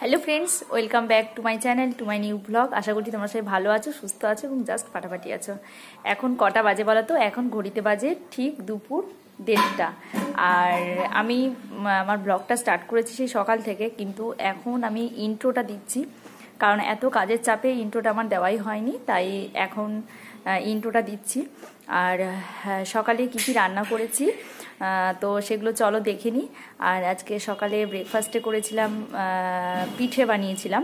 Hello friends, welcome back to my channel, to my new vlog. আশা করি তোমরা সবাই ভালো আছো, সুস্থ আছো এবং জাস্ট ফাটাফাটি আছো। এখন কটা বাজে বলো তো? এখন ঘড়িতে বাজে ঠিক দুপুর 1:30টা। আর আমি আমার ব্লগটা স্টার্ট করেছি সেই সকাল থেকে, কিন্তু এখন আমি ইন্ট্রোটা দিচ্ছি, কারণ এত কাজের চাপে ইন্ট্রোটা আমার দেওয়াই হয়নি, তাই এখন ইন্ট্রোটা দিচ্ছি। আর সকালে কী কী রান্না করেছি তো সেগুলো চলো দেখে নিই। আর আজকে সকালে ব্রেকফাস্টে করেছিলাম পিঠে বানিয়েছিলাম,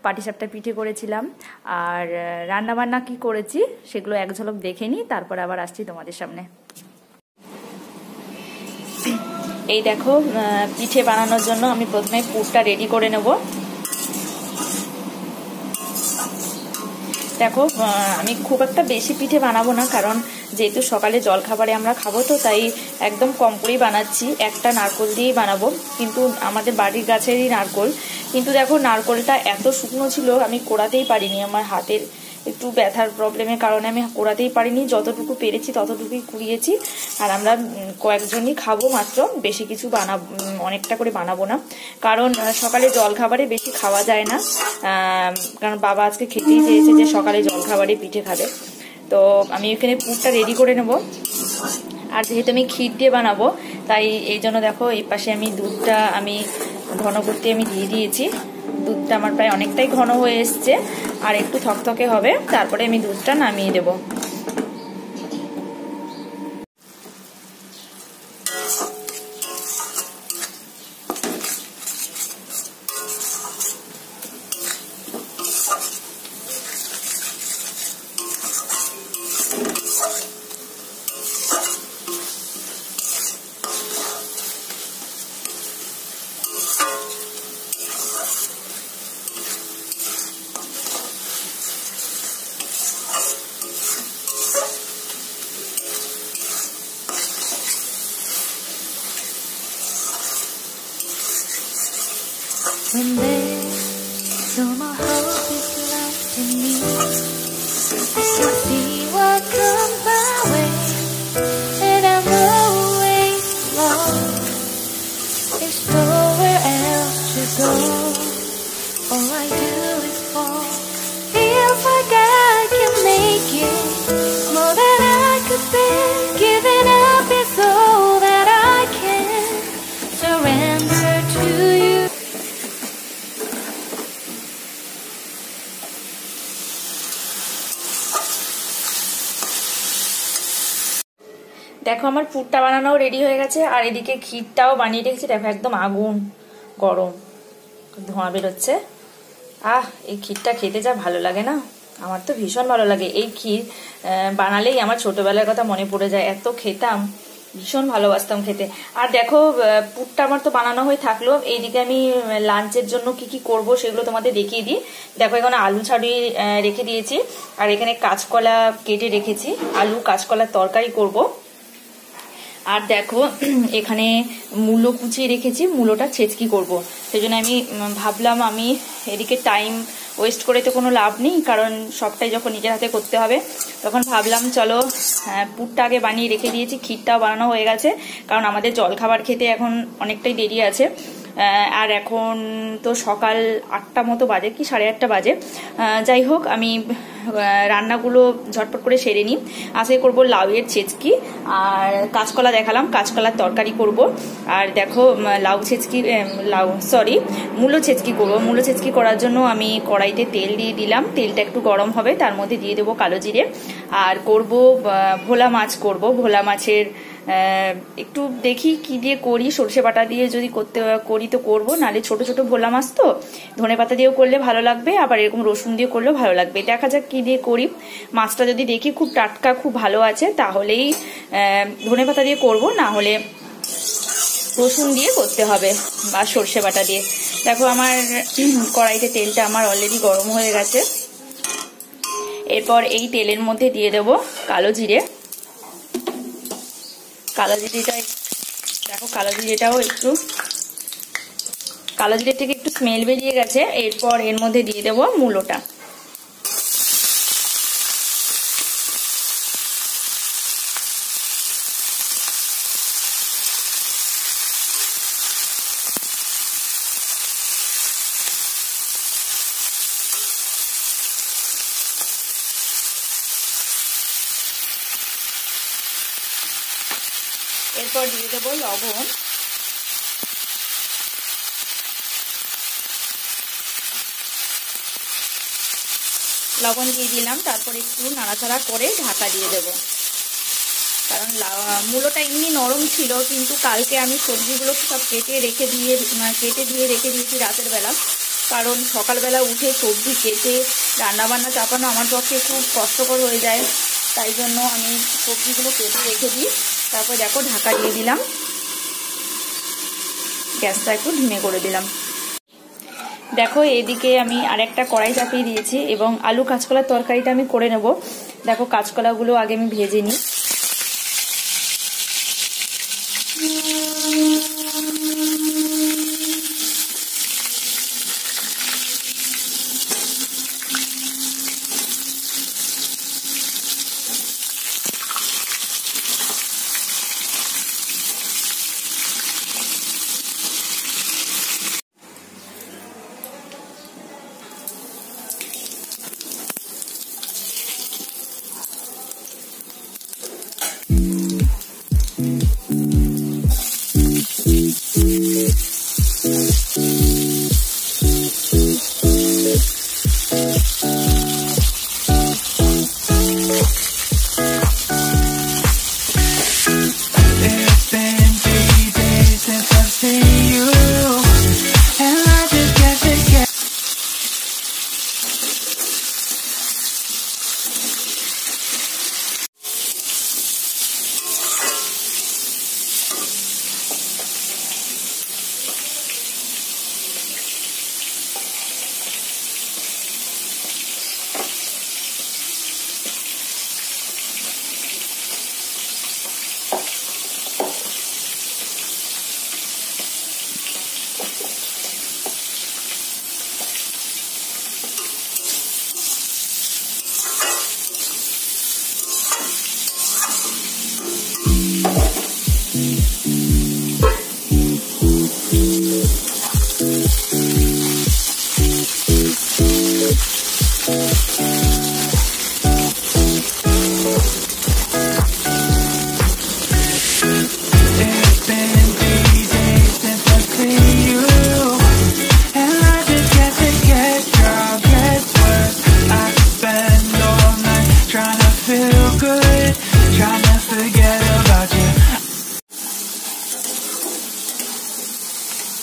পাটিসাপটা পিঠে করেছিলাম। আর রান্নাবান্না কি করেছি সেগুলো এক ঝলক দেখে নিই, তারপর আবার আসছি তোমাদের সামনে। এই দেখো, পিঠে বানানোর জন্য আমি প্রথমে পুরটা রেডি করে নেব। দেখো, আমি খুব একটা বেশি পিঠে বানাবো না, কারণ যেহেতু সকালে জলখাবারে আমরা খাবো, তো তাই একদম কম করেই বানাচ্ছি। একটা নারকোল দিয়েই বানাবো, কিন্তু আমাদের বাড়ির গাছেরই নারকোল। কিন্তু দেখো, নারকোলটা এত শুকনো ছিল আমি কোড়াতেই পারিনি। আমার হাতের একটু ব্যথার প্রবলেমের কারণে আমি কোড়াতেই পারিনি। যতটুকু পেরেছি ততটুকুই কুড়িয়েছি। আর আমরা কয়েকজনই খাবো মাত্র, বেশি কিছু অনেকটা করে বানাবো না, কারণ সকালে জলখাবারে বেশি খাওয়া যায় না। কারণ বাবা আজকে খেতেই চেয়েছে যে সকালে জলখাবারে পিঠে খাবে। তো আমি এখানে পুরটা রেডি করে নেব। আর যেহেতু আমি ক্ষীর দিয়ে বানাবো, তাই এই জন্য দেখো এই পাশে আমি দুধটা ঘন করতে দিয়ে দিয়েছি। দুধটা আমার প্রায় অনেকটাই ঘন হয়ে এসছে, আর একটু থকথকে হবে, তারপরে আমি দুধটা নামিয়ে দেবো। When there's no more hope is left in me, I can see what comes my way, and I'm always lost. There's nowhere else to go. All I do is fall. Feels like I can make it more than I could bear. Giving up is all that I can surrender to you. দেখো, আমার পুরটা বানানো ready হয়ে গেছে, আর এদিকে ক্ষীরটাও বানিয়ে রেখেছি। দেখো, একদম আগুন গরম, ধোঁয়া বেরোচ্ছে। এই ক্ষীরটা খেতে যা ভালো লাগে না, আমার তো ভীষণ ভালো লাগে। এই ক্ষীর বানালেই আমার ছোটবেলার কথা মনে পড়ে যায়, এত খেতাম, ভীষণ ভালোবাসতাম খেতে। আর দেখো, পুরটা আমার তো বানানো হয়ে থাকলো। এইদিকে আমি লাঞ্চের জন্য কি কি করব সেগুলো তোমাদের দেখিয়ে দিই। দেখো, এখানে আলু ছাড়িয়ে রেখে দিয়েছি, আর এখানে কাঁচকলা কেটে রেখেছি, আলু কাঁচকলার তরকারি করব। আর দেখো, এখানে মূলো কুচিয়ে রেখেছি, মূলোটা ছেচকি করব। সেই জন্য আমি ভাবলাম, আমি এদিকে টাইম ওয়েস্ট করে তো কোনো লাভ নেই, কারণ সবটাই যখন নিজের হাতে করতে হবে, তখন ভাবলাম চলো পুরটা আগে বানিয়ে রেখে দিয়েছি। ক্ষীরটাও বানানো হয়ে গেছে, কারণ আমাদের জলখাবার খেতে এখন অনেকটাই দেরি আছে। আর এখন তো সকাল 8টা মতো বাজে, কি 8:30 বাজে। যাই হোক, আমি রান্নাগুলো ঝটপট করে সেরে নিই। আজকে করব লাউয়ের ছেচকি, আর কাঁচকলা দেখালাম, কাঁচকলার তরকারি করব। আর দেখো, মূলো ছেচকি করবো। মূলো ছেচকি করার জন্য আমি কড়াইতে তেল দিয়ে দিলাম, তেলটা একটু গরম হবে, তার মধ্যে দিয়ে দেবো কালো জিরে। আর করব ভোলা মাছ করব। ভোলা মাছের একটু দেখি কি দিয়ে করি, সর্ষে বাটা দিয়ে যদি করি তো করবো, নাহলে ছোট ছোট ভোলা মাছ তো ধনে পাতা দিয়েও করলে ভালো লাগবে, আবার এরকম রসুন দিয়ে করলেও ভালো লাগবে। দেখা যাক কি দিয়ে করি। মাছটা যদি দেখি খুব টাটকা, খুব ভালো আছে, তাহলেই ধনে পাতা দিয়ে করবো, না হলে রসুন দিয়ে করতে হবে বা সর্ষে বাটা দিয়ে। দেখো, আমার কড়াইতে তেলটা আমার অলরেডি গরম হয়ে গেছে। এরপর এই তেলের মধ্যে দিয়ে দেবো কালো জিরে। দেখো, কালো জিরে থেকে একটু স্মেল বেরিয়ে গেছে। এরপর এর মধ্যে দিয়ে দেবো মূলোটা। এরপর দিয়ে দেবো লবণ, লবণ দিয়ে দিলাম। তারপর একটু নাড়াচাড়া করে ঢাকা দিয়ে দেব, কারণ মূলোটা এমনি নরম ছিল, কিন্তু কালকে আমি সবজিগুলো সব কেটে দিয়ে রেখে দিয়েছি রাতের বেলা, কারণ সকালবেলা উঠে সবজি কেটে রান্নাবান্না চাপানো আমার পক্ষে খুব কষ্টকর হয়ে যায়, তাই জন্য আমি সবজিগুলো কেটে রেখে দিই। তারপর দেখো ঢাকা দিয়ে দিলাম, গ্যাসটা একটু ধিমে করে দিলাম। দেখো এদিকে আমি আরেকটা কড়াই চাপিয়ে দিয়েছি এবং আলু কাঁচকলার তরকারিটা আমি করে নেব। দেখো কাঁচকলাগুলো আগে আমি ভেজে নিই।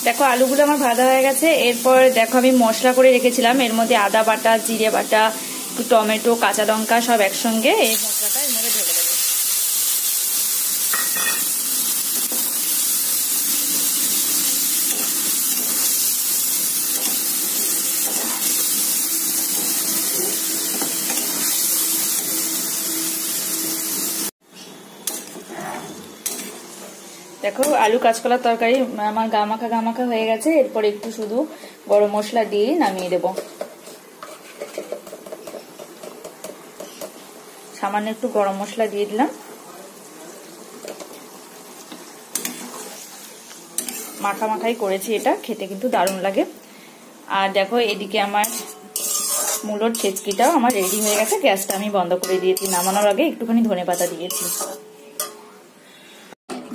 দেখো আলুগুলো আমার ভাজা হয়ে গেছে। এরপর দেখো আমি মশলা করে রেখেছিলাম, এর মধ্যে আদা বাটা, জিরে বাটা, টমেটো, কাঁচা লঙ্কা সব একসঙ্গে এই মশলাটা এর মধ্যে ঢেলে দেবো। দেখো আলু কাঁচকলার তরকারি আমার গামাখা হয়ে গেছে। এরপর একটু শুধু গরম মশলা দিয়ে নামিয়ে দেব। সামান্য একটু গরম মশলা দিয়ে দিলাম, মাখাই করেছি, এটা খেতে কিন্তু দারুণ লাগে। আর দেখো এদিকে আমার মূলোর ছেচকিটাও আমার রেডি হয়ে গেছে। গ্যাসটা আমি বন্ধ করে দিয়েছি, নামানোর আগে একটুখানি ধনেপাতা দিয়েছি।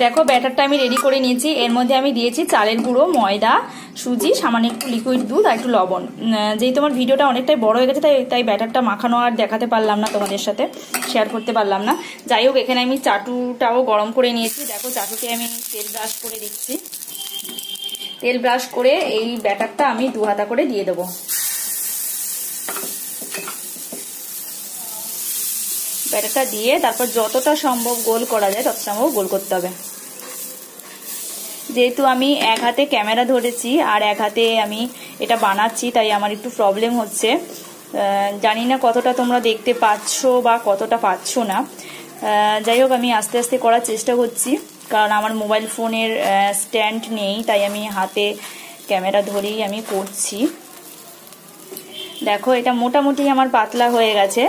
দেখো ব্যাটারটা আমি রেডি করে নিয়েছি। এর মধ্যে আমি দিয়েছি চালের গুঁড়ো, ময়দা, সুজি, সামান্য একটু লিকুইড দুধ আর একটু লবণ। যেহেতু আমার ভিডিওটা অনেকটাই বড় হয়ে গেছে, তাই ব্যাটারটা মাখানো আর দেখাতে পারলাম না, তোমাদের সাথে শেয়ার করতে পারলাম না। যাই হোক, এখানে আমি চাটুটাও গরম করে নিয়েছি। দেখো চাটুকে আমি তেল ব্রাশ করে দিচ্ছি। তেল ব্রাশ করে এই ব্যাটারটা আমি 2 হাতা করে দিয়ে দেবো। ব্যাটারটা দিয়ে তারপর যতটা সম্ভব গোল করা যায় ততটা সম্ভব গোল করতে হবে। যেহেতু আমি এক হাতে ক্যামেরা ধরেছি আর এক হাতে আমি এটা বানাচ্ছি, তাই আমার একটু প্রবলেম হচ্ছে। জানি না কতটা তোমরা দেখতে পাচ্ছ বা কতটা পাচ্ছ না। যাই হোক, আমি আস্তে আস্তে করার চেষ্টা করছি, কারণ আমার মোবাইল ফোনের স্ট্যান্ড নেই, তাই আমি হাতে ক্যামেরা ধরেই আমি করছি। দেখো এটা মোটামুটি আমার পাতলা হয়ে গেছে।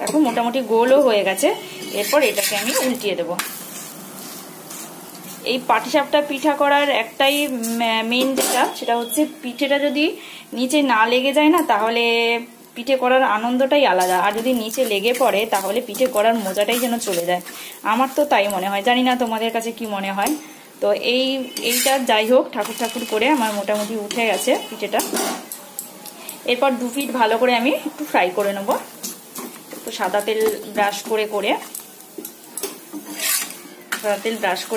দেখো মোটামুটি গোলও হয়ে গেছে। এরপর এটাকে আমি উল্টিয়ে দেব। এই পাটিসাপটা পিঠা করার একটাই মেন যেটা, সেটা হচ্ছে পিঠেটা যদি নিচে না লেগে যায় না, তাহলে পিঠে করার আনন্দটাই আলাদা। আর যদি নিচে লেগে পড়ে তাহলে পিঠে করার মজাটাই যেন চলে যায়। আমার তো তাই মনে হয়, জানি না তোমাদের কাছে কি মনে হয়। তো এইটা যাই হোক, ঠাকুর ঠাকুর করে আমার মোটামুটি উঠে গেছে পিঠেটা। এরপর 2 পিঠ ভালো করে আমি একটু ফ্রাই করে নেব, একটু সাদা তেল ব্রাশ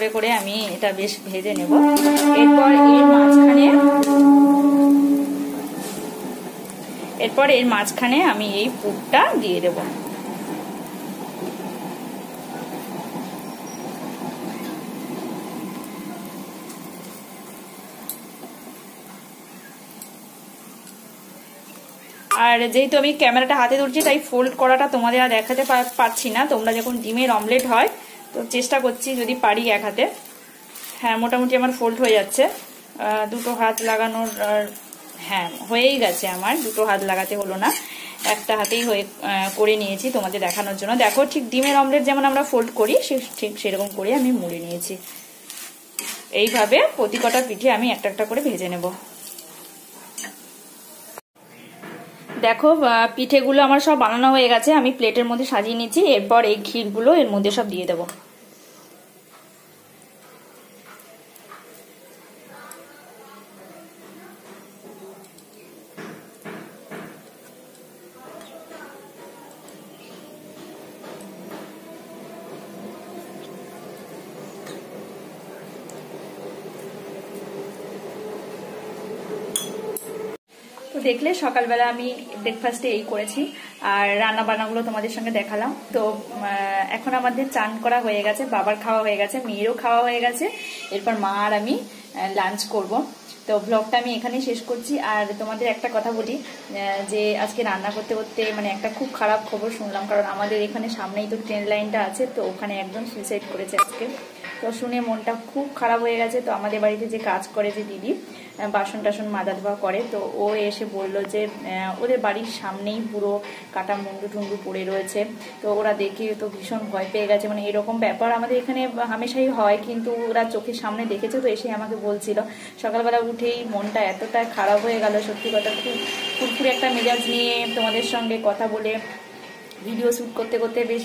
করে আমি এটা বেশ ভেজে নেব। এরপর এর মাঝখানে আমি এই পুরটা দিয়ে দেব। আর যেহেতু আমি ক্যামেরাটা হাতে ধরছি তাই ফোল্ড করাটা তোমাদের আর দেখাতে পারছি না। তোমরা যখন ডিমের অমলেট হয় তো চেষ্টা করছি যদি পারি এক হাতে। হ্যাঁ, মোটামুটি আমার ফোল্ড হয়ে যাচ্ছে। 2 হাত লাগানোর, হ্যাঁ হয়েই গেছে আমার, 2 হাত লাগাতে হলো না, একটা হাতেই করে নিয়েছি তোমাদের দেখানোর জন্য। দেখো, ঠিক ডিমের অমলেট যেমন আমরা ফোল্ড করি ঠিক সেরকম করে আমি মুড়ে নিয়েছি। এইভাবে প্রতি কটা পিঠে আমি একটা একটা করে ভেজে নেব। দেখো, পিঠেগুলো আমার সব বানানো হয়ে গেছে, আমি প্লেটের মধ্যে সাজিয়ে নিয়েছি। এরপর এই ক্ষীরগুলো এর মধ্যে সব দিয়ে দেবো। তো দেখলে সকালবেলা আমি ব্রেকফাস্টে এই করেছি, আর রান্না বান্নাগুলো তোমাদের সঙ্গে দেখালাম। তো এখন আমাদের চান করা হয়ে গেছে, বাবার খাওয়া হয়ে গেছে, মেয়েরও খাওয়া হয়ে গেছে। এরপর মা আর আমি লাঞ্চ করব। তো ব্লগটা আমি এখানেই শেষ করছি। আর তোমাদের একটা কথা বলি, যে আজকে রান্না করতে করতে মানে একটা খুব খারাপ খবর শুনলাম। কারণ আমাদের এখানে সামনেই তো ট্রেন লাইনটা আছে, তো ওখানে একজন সুইসাইড করেছে আজকে। তো শুনে মনটা খুব খারাপ হয়ে গেছে। তো আমাদের বাড়িতে যে কাজ করে যে দিদি, বাসন টাসন মাজা ধোয়া করে, তো ও এসে বলল যে ওদের বাড়ির সামনেই পুরো কাটা মুন্ডু টুন্ডু পড়ে রয়েছে। তো ওরা দেখে তো ভীষণ ভয় পেয়ে গেছে। মানে এরকম ব্যাপার আমাদের এখানে হামেশাই হয়, কিন্তু ওরা চোখের সামনে দেখেছে। তো এসে আমাকে বলছিল, সকালবেলা উঠেই মনটা এতটা খারাপ হয়ে গেল। সত্যি কথা, খুব ফুরফুরে একটা মেজাজ নিয়ে তোমাদের সঙ্গে কথা বলে ভিডিও শ্যুট করতে করতে বেশ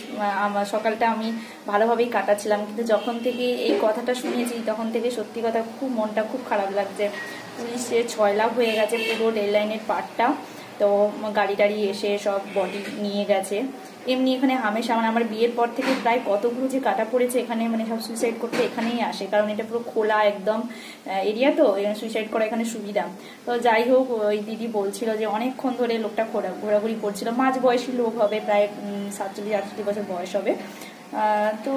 সকালটা আমি ভালোভাবেই কাটাচ্ছিলাম। কিন্তু যখন থেকে এই কথাটা শুনেছি তখন থেকে সত্যি কথা খুব মনটা খুব খারাপ লাগছে। পুলিশে 6 লাখ হয়ে গেছে পুরো রেল লাইনের পার্টটা। তো গাড়ি টাড়ি এসে সব বডি নিয়ে গেছে। এমনি এখানে হামেশা মানে আমার বিয়ের পর থেকে প্রায় কতগুলো যে কাটা পড়েছে এখানে, মানে সব সুইসাইড করতে এখানেই আসে। কারণ এটা পুরো খোলা একদম এরিয়া, তো সুইসাইড করা এখানে সুবিধা। তো যাই হোক, ওই দিদি বলছিল যে অনেকক্ষণ ধরে লোকটা ঘোরাঘুরি করছিল। মাঝ বয়সী লোক হবে, প্রায় 47-48 বছর বয়স হবে। তো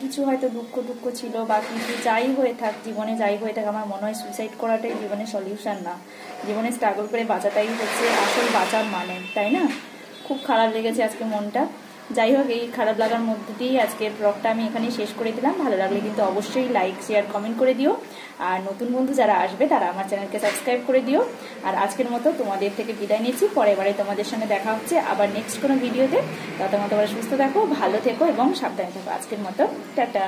কিছু হয়তো দুঃখ ছিল বা কিছু, যাই হয়ে থাক জীবনে, যাই হয়ে থাক, আমার মনে হয় সুইসাইড করাটাই জীবনের সলিউশন না। জীবনে স্ট্রাগল করে বাঁচাটাই হচ্ছে আসল বাঁচার মানে, তাই না? খুব খারাপ লেগেছে আজকে মনটা। যাই হোক, এই খারাপ লাগার মধ্যে দিয়েই আজকের ব্লগটা আমি এখানেই শেষ করে দিলাম। ভালো লাগলে কিন্তু অবশ্যই লাইক, শেয়ার, কমেন্ট করে দিও। আর নতুন বন্ধু যারা আসবে তারা আমার চ্যানেলকে সাবস্ক্রাইব করে দিও। আর আজকের মতো তোমাদের থেকে বিদায় নিচ্ছি। পরের বারে তোমাদের সঙ্গে দেখা হচ্ছে আবার নেক্সট কোনো ভিডিওতে। ততক্ষণ তোমরা সুস্থ থাকো, ভালো থেকো এবং সাবধানে থাকো। আজকের মতো টাটা।